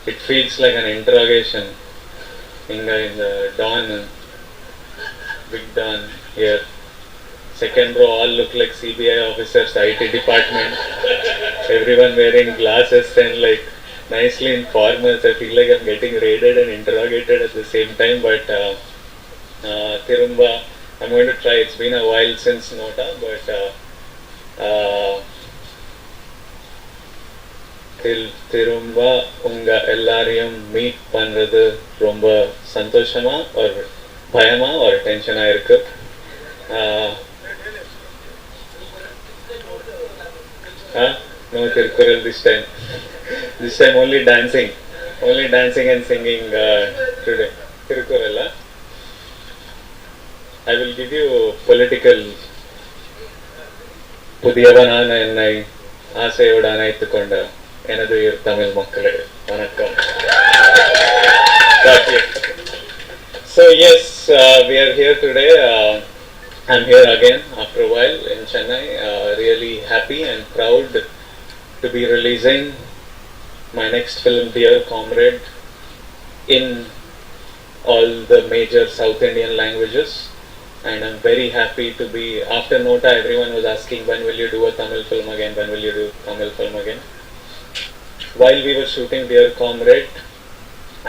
It feels like an interrogation. Inga in the Don, Big Don here. Second row all look like CBI officers, IT department. Everyone wearing glasses and like nicely in formals. I feel like I'm getting raided and interrogated at the same time. But Tirumba, I'm going to try. It's been a while since Nota, but திரும்ப உங்க எல்லாரையும் meet பண்றது ரொம்ப சந்தோஷமா ஒரு பயமா ஒரு டென்ஷனா இருக்கு. No Tirukkural this time. This time only dancing and singing today. Tirukkural. I will give you political. புதியவனான என்னை ஆசையோடு அணைத்துக் கொண்ட எனது தமிழ் மக்களே வணக்கம். So yes, we are here today. I'm here again after a while in Chennai. Really happy and proud to be releasing my next film, Dear Comrade, in all the major South Indian languages. And I'm very happy to be, after Nota everyone was asking when will you do a Tamil film again, when will you do Tamil film again. While we were shooting Dear Comrade,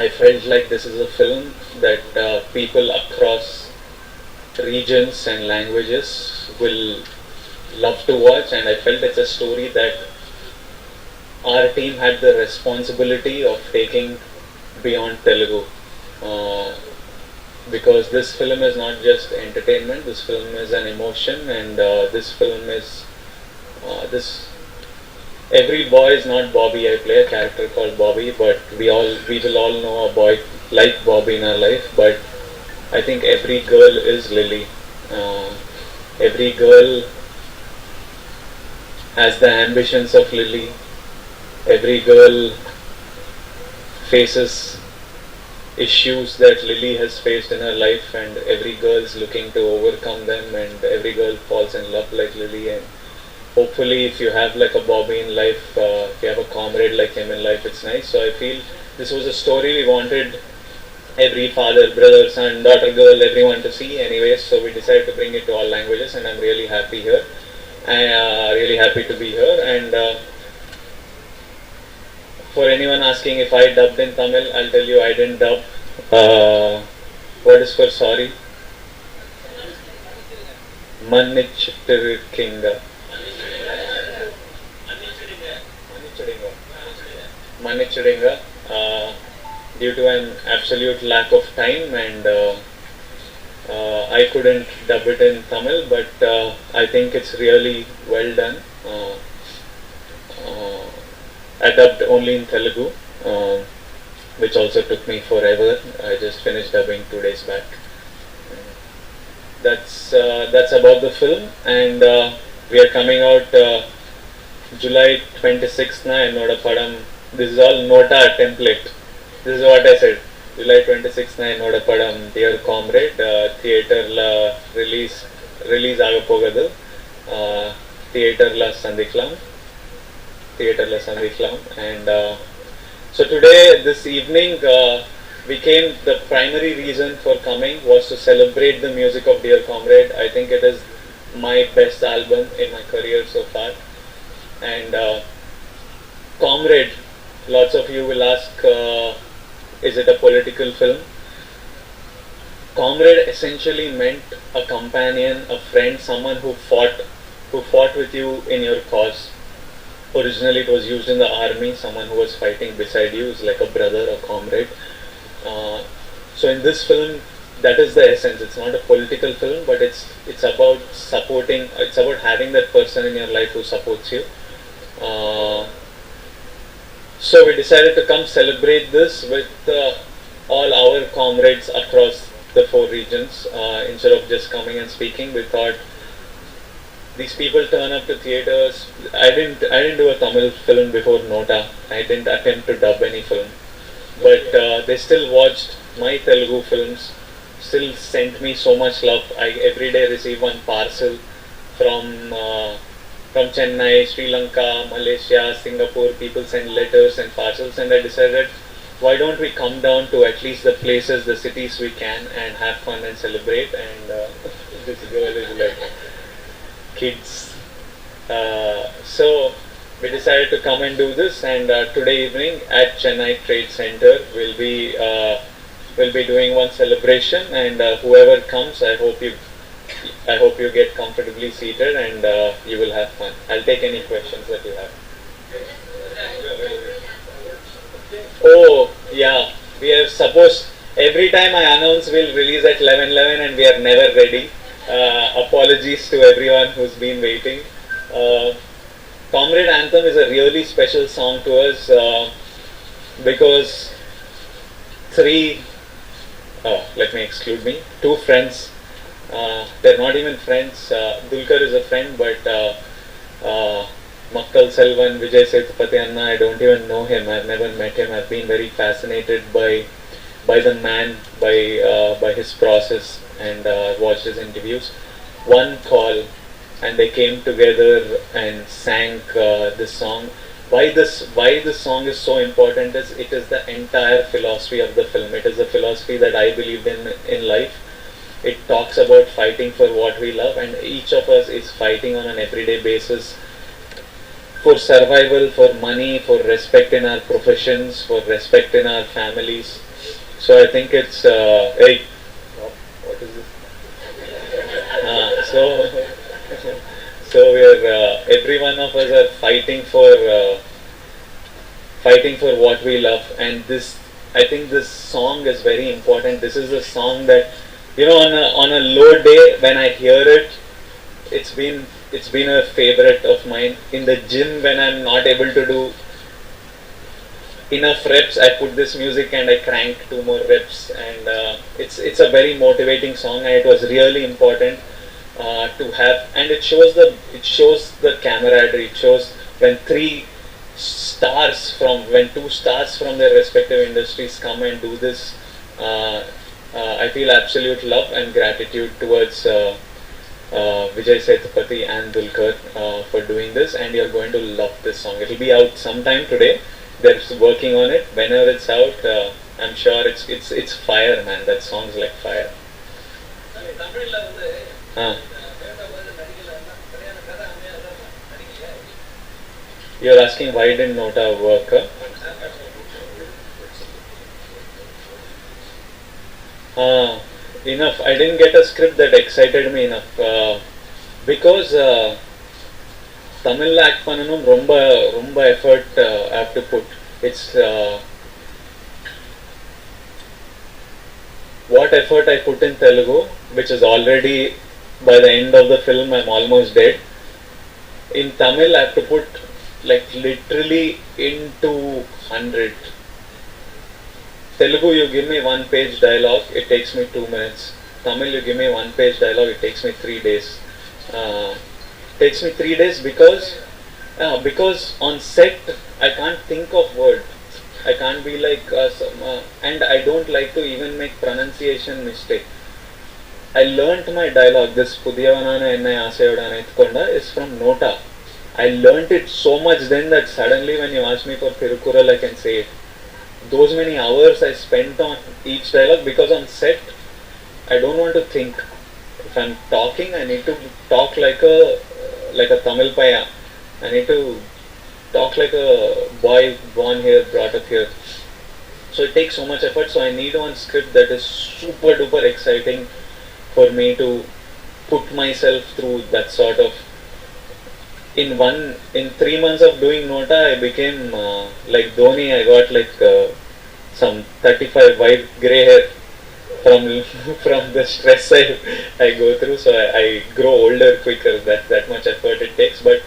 I felt like this is a film that people across regions and languages will love to watch, and I felt it's a story that our team had the responsibility of taking beyond Telugu. Because this film is not just entertainment, this film is an emotion, and this film is this. Every boy is not Bobby. I play a character called Bobby, but we will all know a boy like Bobby in our life. But I think every girl is Lily. Every girl has the ambitions of Lily. Every girl faces issues that Lily has faced in her life, and every girl is looking to overcome them, and every girl falls in love like Lily. And hopefully if you have like a Bobby in life, if you have a comrade like him in life, it's nice. So I feel this was a story we wanted every father, brother, son, daughter, girl, everyone to see anyways, so we decided to bring it to all languages, and I'm really happy here. Really happy to be here. And for anyone asking if I dubbed in Tamil, I'll tell you I didn't dub. What is for sorry? Mannichittirukkinga. Manichidinga. Due to an absolute lack of time, and I couldn't dub it in Tamil, but I think it's really well done. I dubbed only in Telugu, which also took me forever. I just finished dubbing 2 days back. That's about the film, and we are coming out July 26th na ennoda padam. This is all Nota template. This is what I said. July 26th na ennoda padam Dear Comrade theater la release agapogadu. Theater la sandikalam. And so today, this evening, the primary reason for coming was to celebrate the music of Dear Comrade. I think it is my best album in my career so far. And Comrade, lots of you will ask, is it a political film? Comrade essentially meant a companion, a friend, someone who fought with you in your cause. Originally it was used in the army. Someone who was fighting beside you is like a brother, a comrade. So in this film, that is the essence. It's not a political film, but it's about supporting. It's about having that person in your life who supports you. So we decided to come celebrate this with all our comrades across the 4 regions. Instead of just coming and speaking, we thought, these people turn up to theaters. I didn't do a Tamil film before Nota. I didn't attempt to dub any film, but they still watched my Telugu films, still sent me so much love. I every day receive one parcel from Chennai, Sri Lanka, Malaysia, Singapore. People send letters and parcels, and I decided why don't we come down to at least the places, the cities we can, and have fun and celebrate? And this girl is like, kids. So we decided to come and do this, and today evening at Chennai Trade Center we'll be doing one celebration, and whoever comes, I hope you get comfortably seated and you will have fun. I'll take any questions that you have. Oh, yeah. We are supposed, every time I announce we'll release at 11:11 and we are never ready. Apologies to everyone who's been waiting. Comrade Anthem is a really special song to us because let me exclude me, two friends, they're not even friends. Dulkar is a friend, but Makkal Selvan, Vijay Deverakonda, I don't even know him. I've never met him. I've been very fascinated by the man, by his process, and watched his interviews. One call, and they came together and sang this song. Why this song is so important is it is the entire philosophy of the film. It is the philosophy that I believe in life. It talks about fighting for what we love, and each of us is fighting on an everyday basis for survival, for money, for respect in our professions, for respect in our families. So I think it's hey, what is this? So we're every one of us are fighting for what we love, and I think this song is very important. This is a song that, on a low day when I hear it, it's been a favorite of mine. In the gym when I'm not able to do enough reps, I put this music and I crank 2 more reps, and it's a very motivating song, and it was really important to have, and it shows the camaraderie. It shows when two stars from their respective industries come and do this. I feel absolute love and gratitude towards Vijay Sethupathi and Dulkar for doing this, and you're going to love this song. It'll be out sometime today. They're working on it. Whenever it's out, I'm sure it's fire, man. That song's like fire. You're asking why didn't Nota work? Enough. I didn't get a script that excited me enough because Tamil act pananum romba effort I have to put. It's what effort I put in Telugu, which is already by the end of the film I'm almost dead. In Tamil I have to put like literally into 100. Telugu, you give me 1-page dialogue, it takes me 2 minutes. Tamil, you give me 1-page dialogue, it takes me 3 days. Takes me 3 days because on set I can't think of words. I can't be like and I don't like to even make pronunciation mistake. I learnt my dialogue. This Pudiyavanana Ennai Asayodana Etkonda is from Nota. I learnt it so much then that suddenly when you ask me for Thirukural, I can say it. Those many hours I spent on each dialogue, because on set I don't want to think. If I'm talking, I need to talk like a Tamil paya. I need to talk like a boy born here, brought up here. So it takes so much effort. So I need one script that is super duper exciting for me to put myself through that sort of. In 3 months of doing Nota, I became like Dhoni. I got like some 35 white grey hair from the stress I go through. So I grow older quicker. That much effort it takes. But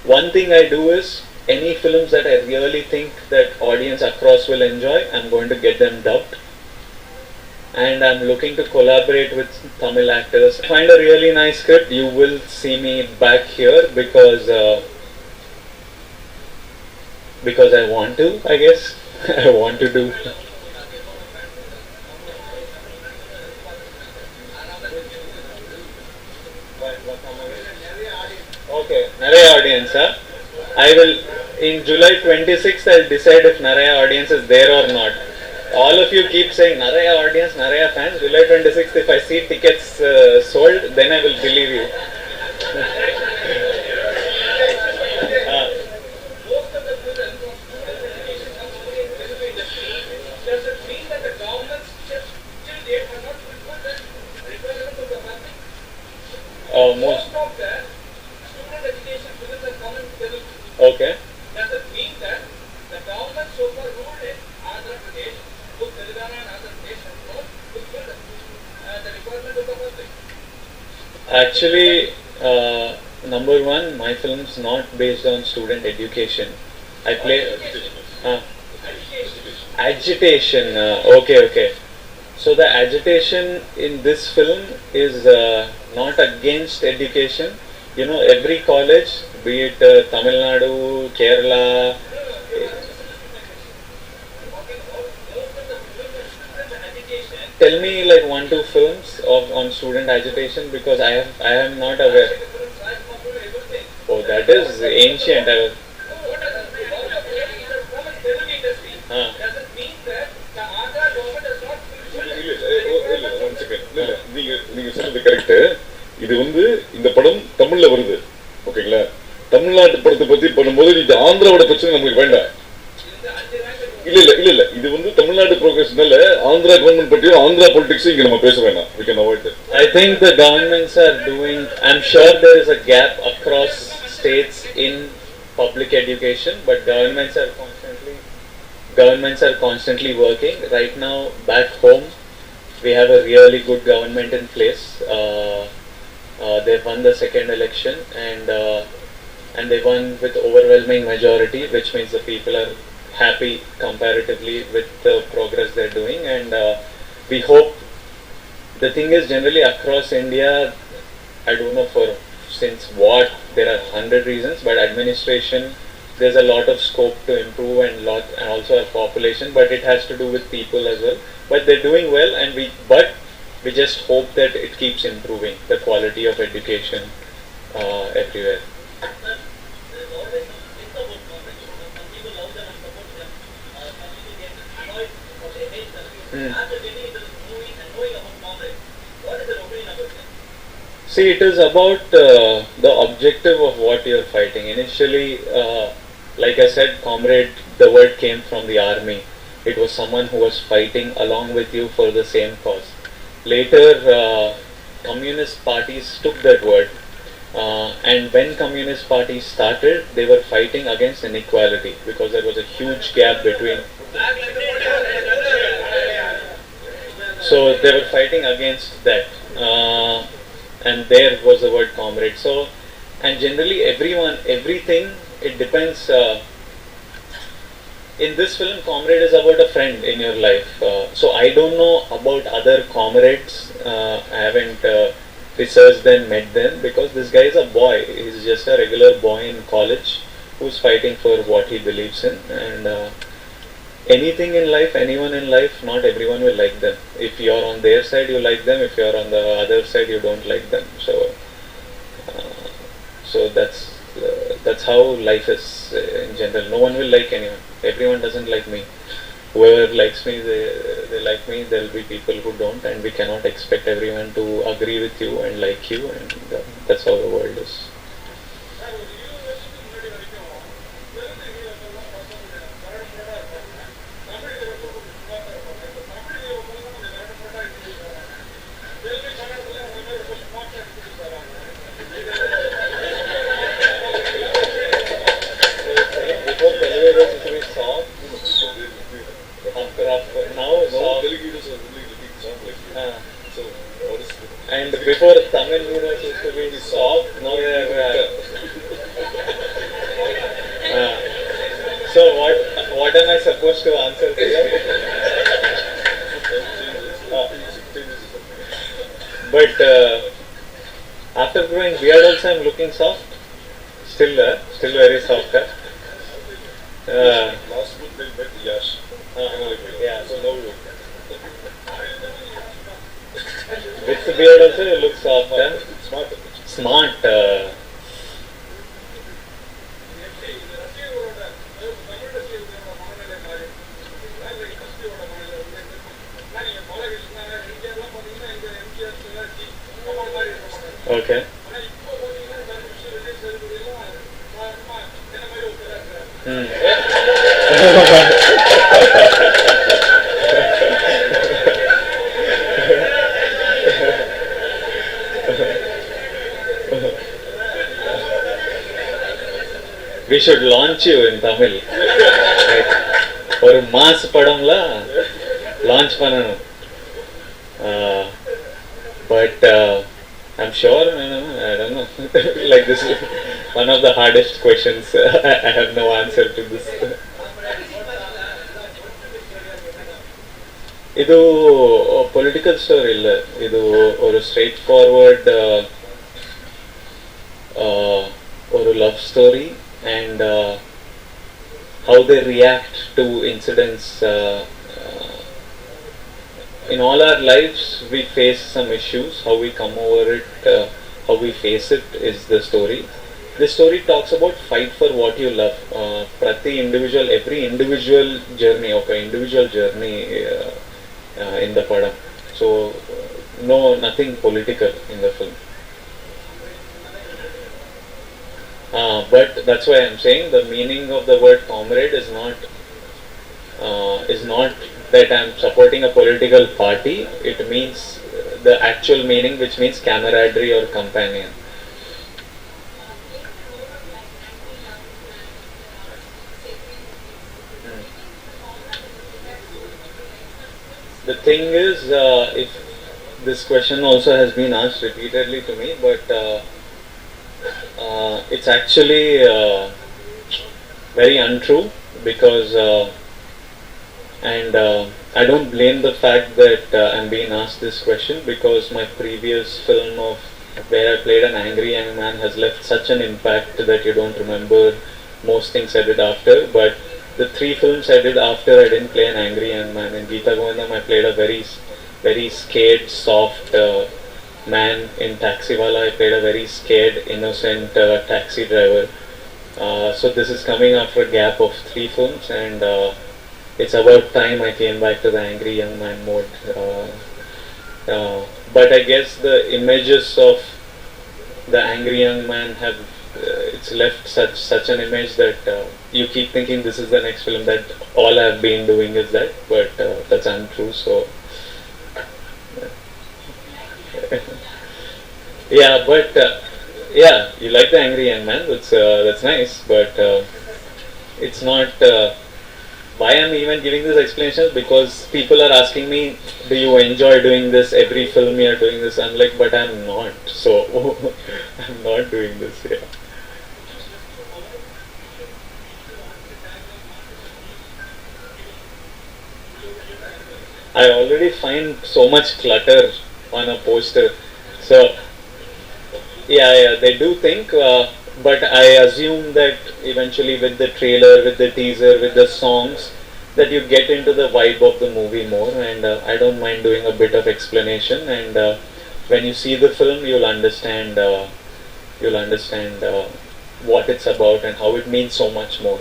one thing I do is, any films that I really think that audience across will enjoy, I'm going to get them dubbed. And I'm looking to collaborate with Tamil actors. Find a really nice script, you will see me back here because I want to, I guess. I want to do. Okay, நிறைய audience, huh? I will, in July 26th, I'll decide if Naraya audience is there or not. All of you keep saying Naraya audience, Naraya fans. July 26th, if I see tickets sold, then I will believe you. Most of the student education films are common Telugu. Okay. Does it mean that the government so far ruled in Andhra Pradesh, both Telangana and Andhra Pradesh, has not fulfilled the requirement of the public? Actually, number one, my film's not based on student education. I play agitation. Okay. So the agitation in this film is not against education. You know, every college, be it Tamil Nadu, Kerala. Tell me like 1-2 films on student agitation, because I am not aware. Oh, that is ancient. Does it mean that the Andhra government does not நீங்க சொன்னது correct. இது இந்த படம் தமிழ்ல வருது, ஓகேங்களா? தமிழ்நாட்டு படத்தை பத்தி பண்ணும்போது இது ஆந்திராவோட பிரச்சனை நமக்கு வேண்டாம். இல்ல இது தமிழ்நாடு ப்ரோக்ரஸ்னால ஆந்திரா கவர்மெண்ட் பற்றியும் ஆந்திரா பொலிட்டிக்ஸ் இங்க நம்ம பேச வேண்டாம். We can avoid that. I think the governments are doing, I'm sure there is a gap across states in public education, but governments are constantly working. Right now back home we have a really good government in place. They won the second election and they won with overwhelming majority, which means the people are happy comparatively with the progress they're doing, and we hope. The thing is, generally across India, I don't know since what, there are 100 reasons, but administration, there's a lot of scope to improve and also our population, but it has to do with people as well. But they're doing well, and we just hope that it keeps improving the quality of education everywhere. See, it is about the objective of what you're fighting. Initially, like I said, Comrade, the word came from the army. It was someone who was fighting along with you for the same cause. Later, communist parties took that word, and when communist parties started, they were fighting against inequality, because there was a huge gap between. So they were fighting against that, and there was the word comrade. So, and generally everything, it depends. In this film, Comrade is about a friend in your life. So I don't know about other comrades. I haven't researched them, met them, because this guy is a boy. He's just a regular boy in college who's fighting for what he believes in. And anything in life, anyone in life, not everyone will like them. If you're on their side, you like them. If you're on the other side, you don't like them. So that's how life is in general. No one will like anyone. Everyone doesn't like me. Whoever likes me, they like me. There will be people who don't, and we cannot expect everyone to agree with you and like you, and that's how the world is. And before Tamil heroes used to be soft, now they are. So what am I supposed to answer to you? But after growing beard also, I'm looking soft. Still very soft. Last month they met Yash. Yeah. So now with the beard also you look soft. Smart. Okay. Hmm. We should launch you in Tamil. Right? ஒரு mass படம்ல launch பண்ணணும். Uh, but I'm sure, I don't know. Like this is one of the hardest questions. I have no answer to this. ಇದು political story ಇಲ್ಲ, ಇದು ஒரு straight forward ஒரு love story and how they react to incidents. In all our lives we face some issues, how we come over it, how we face it is the story. This story talks about fight for what you love. Prati individual, every individual journey, okay, individual journey in the padam. So no, nothing political in the film. But that's why I'm saying the meaning of the word comrade is not that I'm supporting a political party. It means the actual meaning, which means camaraderie or companion. The thing is, if this question also has been asked repeatedly to me, but it's actually very untrue because and I don't blame the fact that I'm being asked this question, because my previous film of where I played an angry young man has left such an impact that you don't remember most things I did after. But the 3 films I did after, I didn't play an angry young man. In Geeta Govindam I played a very scared, soft man. In Taxiwala I played a very scared, innocent taxi driver. So this is coming after a gap of 3 films, and it's about time I came back to the angry young man mode. But I guess the images of the angry young man have it's left such an image that you keep thinking this is the next film, that all I've been doing is that, but that's untrue. So yeah, but yeah, you like the angry young man, that's nice, but it's not why I'm even giving this explanation, because people are asking me, do you enjoy doing this, every film you're doing this? I'm like, but I'm not, so I'm not doing this. Yeah. I already find so much clutter on a poster, so yeah, they do think, but I assume that eventually with the trailer, with the teaser, with the songs, that you get into the vibe of the movie more, and I don't mind doing a bit of explanation, and when you see the film you'll understand what it's about and how it means so much more.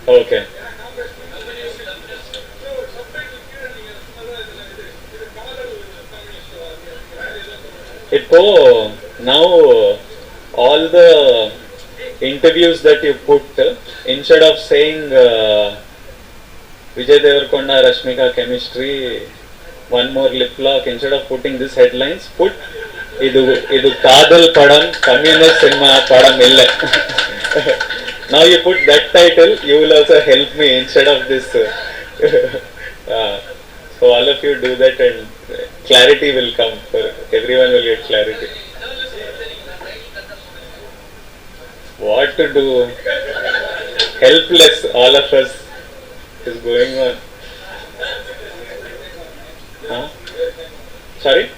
Okay. Ipo, now all the interviews that you put, instead of saying Vijay Deverakonda Rashmika chemistry, one more lip lock, instead of putting this headlines, put idu Kadal Padam, communist cinema Padam illa. Now you put that title, you will also help me instead of this. So all of you do that, and clarity will come. For everyone will get clarity. What to do? Helpless, all of us is going on. Huh? Sorry?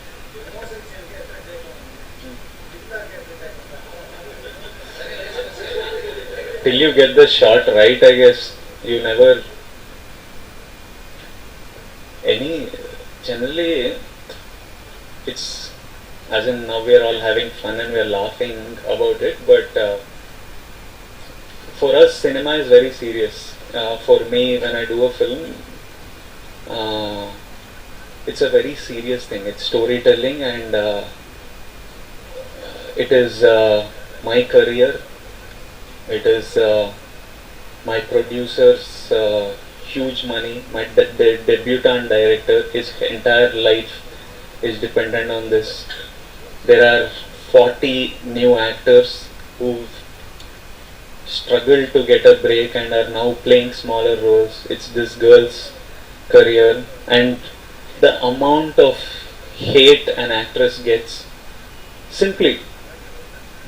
Till you get the shot right, I guess. You never generally it's, as in now we are all having fun and we are laughing about it, but for us, cinema is very serious. For me, when I do a film, uh, it's a very serious thing. It's storytelling, and it is my career. It is my producer's huge money. My debutant director, his entire life is dependent on this. There are 40 new actors who've struggled to get a break and are now playing smaller roles. It's this girl's career, and the amount of hate an actress gets simply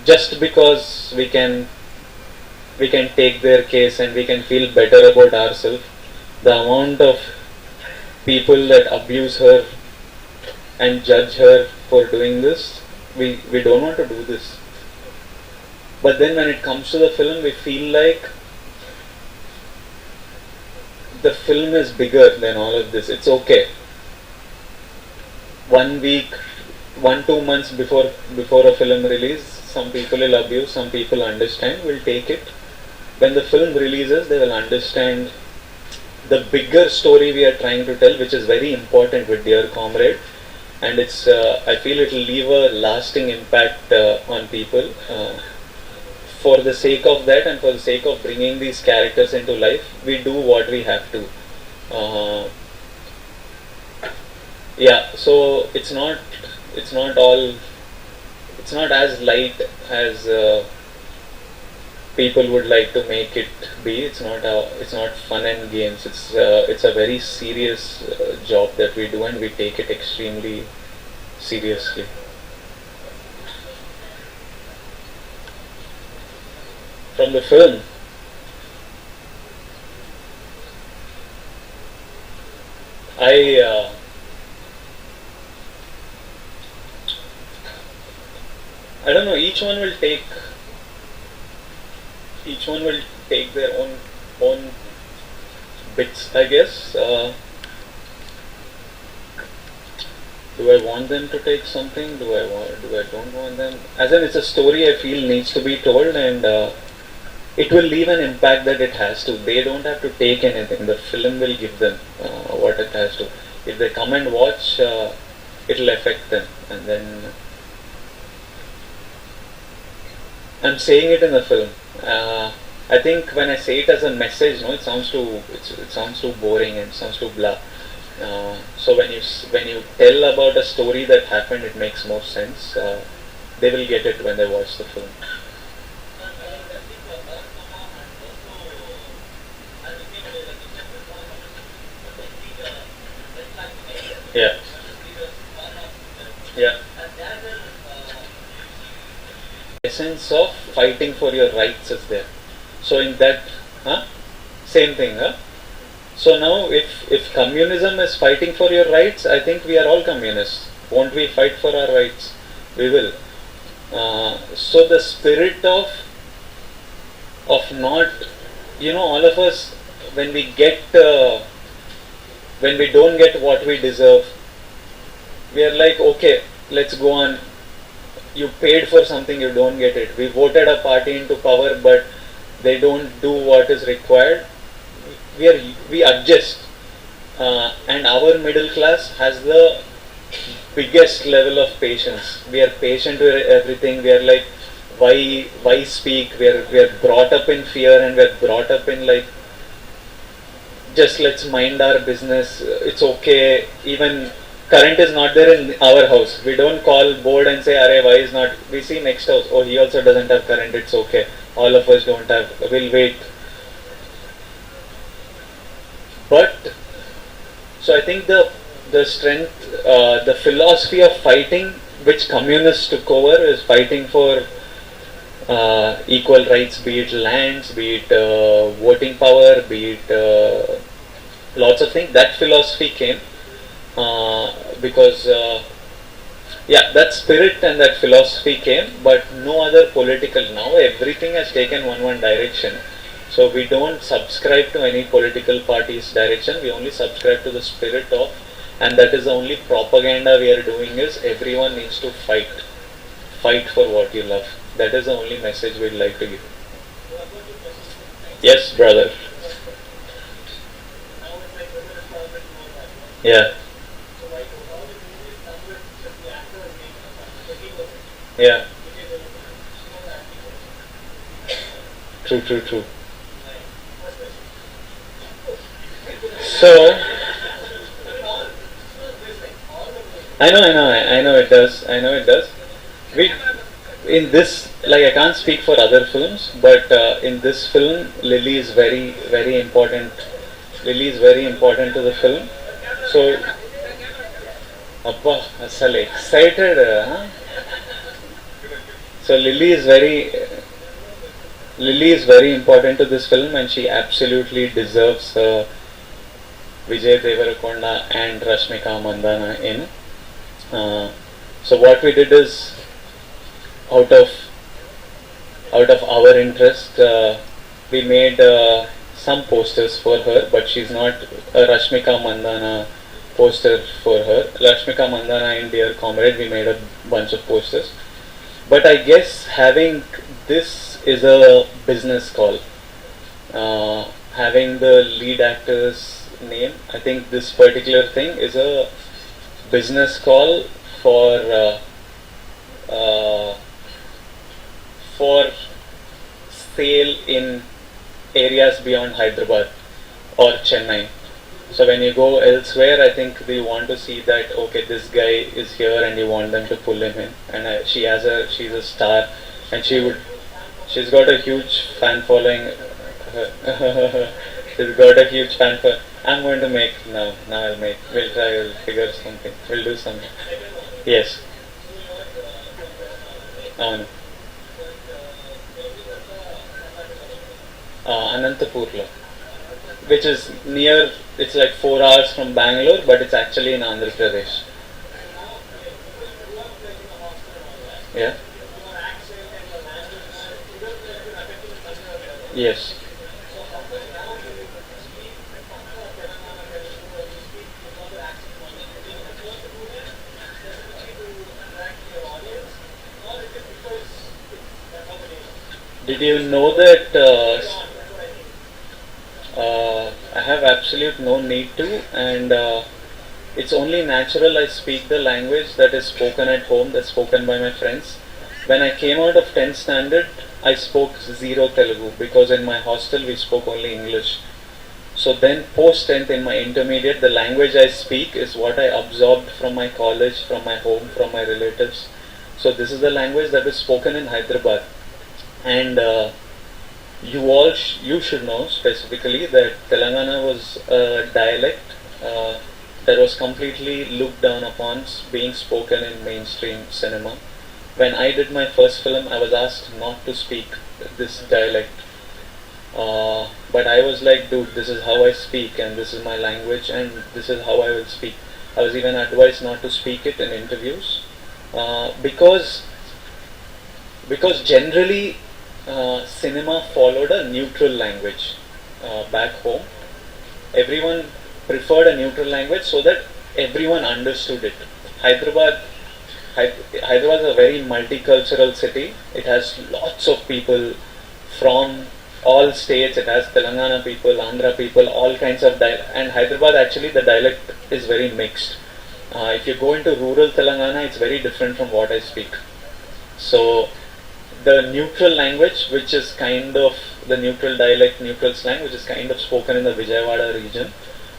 just because we can take their case and we can feel better about ourselves. The amount of people that abuse her and judge her for doing this, we don't want to do this. But then when it comes to the film, we feel like the film is bigger than all of this. It's okay. 1 week, 1-2 months before a film release, some people will abuse, some people understand, will take it. When the film releases, they will understand the bigger story we are trying to tell, which is very important with Dear Comrade, and it's I feel it will leave a lasting impact on people. For the sake of that and for the sake of bringing these characters into life, we do what we have to. So it's not as light as people would like to make it be. It's not fun and games. It's a very serious job that we do, and we take it extremely seriously. From the film, I don't know. Each one will take their own bits, I guess. Do I want them to take something? Do I don't want them? As in, it's a story I feel needs to be told, and it will leave an impact that it has to. They don't have to take anything. The film will give them what it has to. If they come and watch, it'll affect them. And then I'm saying it in the film. I think when I say it as a message, it sounds too boring and it sounds too blah. So when you tell about a story that happened, it makes more sense. They will get it when they watch the film. Yeah. Yeah. Essence of fighting for your rights is there. So in that, same thing. So now, if communism is fighting for your rights, I think we are all communists. Won't we fight for our rights? We will. So the spirit of not, all of us, when we don't get what we deserve, we are like, okay, let's go on. You paid for something, you don't get it. We voted a party into power, but they don't do what is required. We adjust, and our middle class has the biggest level of patience. We are patient with everything. We are like, why speak? We are brought up in fear, and we are brought up in like, just let's mind our business. It's okay. Even current is not there in our house. We don't call board and say, "Arey, why is not?" We see next house. Oh, he also doesn't have current. It's okay. All of us don't have. We'll wait. But so I think the strength, the philosophy of fighting, which communists took over, is fighting for equal rights, be it lands, be it voting power, be it lots of things. That philosophy came because that spirit and that philosophy came, but no other political. Now everything has taken one direction. So we don't subscribe to any political party's direction. We only subscribe to the spirit of, and that is the only propaganda we are doing, is everyone needs to fight for what you love. That is the only message we'd like to give. Yes, brother. Yeah. Yeah. True, true, true. So, I know it does. I know it does. We, in this, like I can't speak for other films, but in this film, Lily is very, very important. Lily is very important to the film. So, Abba, asal excited, huh? So Lily is very important to this film, and she absolutely deserves Vijay Deverakonda and Rashmika Mandana in. So what we did is, out of our interest, we made some posters for her, but she's not a Rashmika Mandana poster for her. Rashmika Mandana in Dear Comrade, we made a bunch of posters. But I guess having this is a business call. Having the lead actor's name, I think this particular thing is a business call for uh, for sale in areas beyond Hyderabad or Chennai. So when you go elsewhere, I think they want to see that okay, this guy is here, and you want them to pull him in. And she's a star, and she's got a huge fan following. She's got a huge fan for. I'm going to make now. Now I'll make. We'll try. We'll figure something. We'll do something. Yes. Um, Anantapurla, which is near. It's like 4 hours from Bangalore, but it's actually in Andhra Pradesh. Yeah. Yes. Did you know that I have absolute no need to, and it's only natural I speak the language that is spoken at home, that's spoken by my friends. When I came out of 10th standard, I spoke zero Telugu because in my hostel we spoke only English. So then post 10th in my intermediate, the language I speak is what I absorbed from my college, from my home, from my relatives. So this is the language that is spoken in Hyderabad. And you should know specifically that Telangana was a dialect that was completely looked down upon being spoken in mainstream cinema. When I did my first film, I was asked not to speak this dialect. But I was like, dude, this is how I speak, and this is my language, and this is how I will speak. I was even advised not to speak it in interviews because generally cinema followed a neutral language back home. Everyone preferred a neutral language so that everyone understood it. Hyderabad is a very multicultural city. It has lots of people from all states. It has Telangana people, Andhra people, all kinds of and Hyderabad actually the dialect is very mixed. If you go into rural Telangana, it's very different from what I speak. So the neutral language, which is kind of the neutral dialect, neutral slang, which is kind of spoken in the Vijayawada region,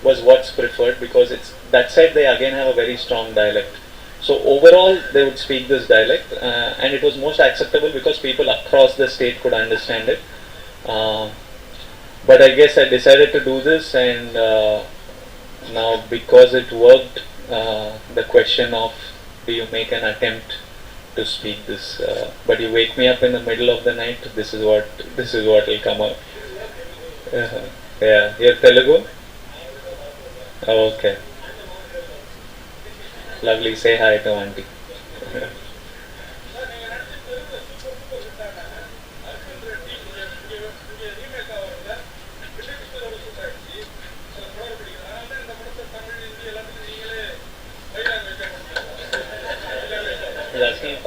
was what's preferred because it's that side they again have a very strong dialect. So overall, they would speak this dialect, and it was most acceptable because people across the state could understand it. But I guess I decided to do this, and now because it worked, the question of do you make an attempt to speak this, but you wake me up in the middle of the night, this is what will come out. Yeah, you're Telugu? Oh, okay. Lovely, say hi to auntie. He's asking if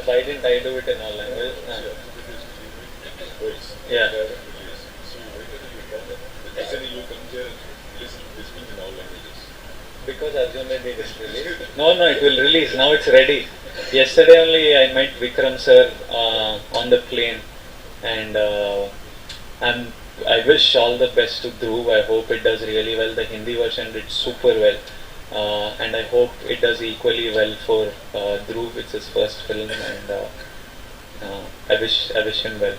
why didn't I do it in all languages? Yeah. hear and listen to this film in all languages? Because Arjun Reddy didn't release. No, it will release. Now it's ready. Yesterday only I met Vikram sir on the plane, and I wish all the best to Dhruv. I hope it does really well. The Hindi version did super well, and I hope it does equally well for Dhruv. It's his first film, and I wish him well.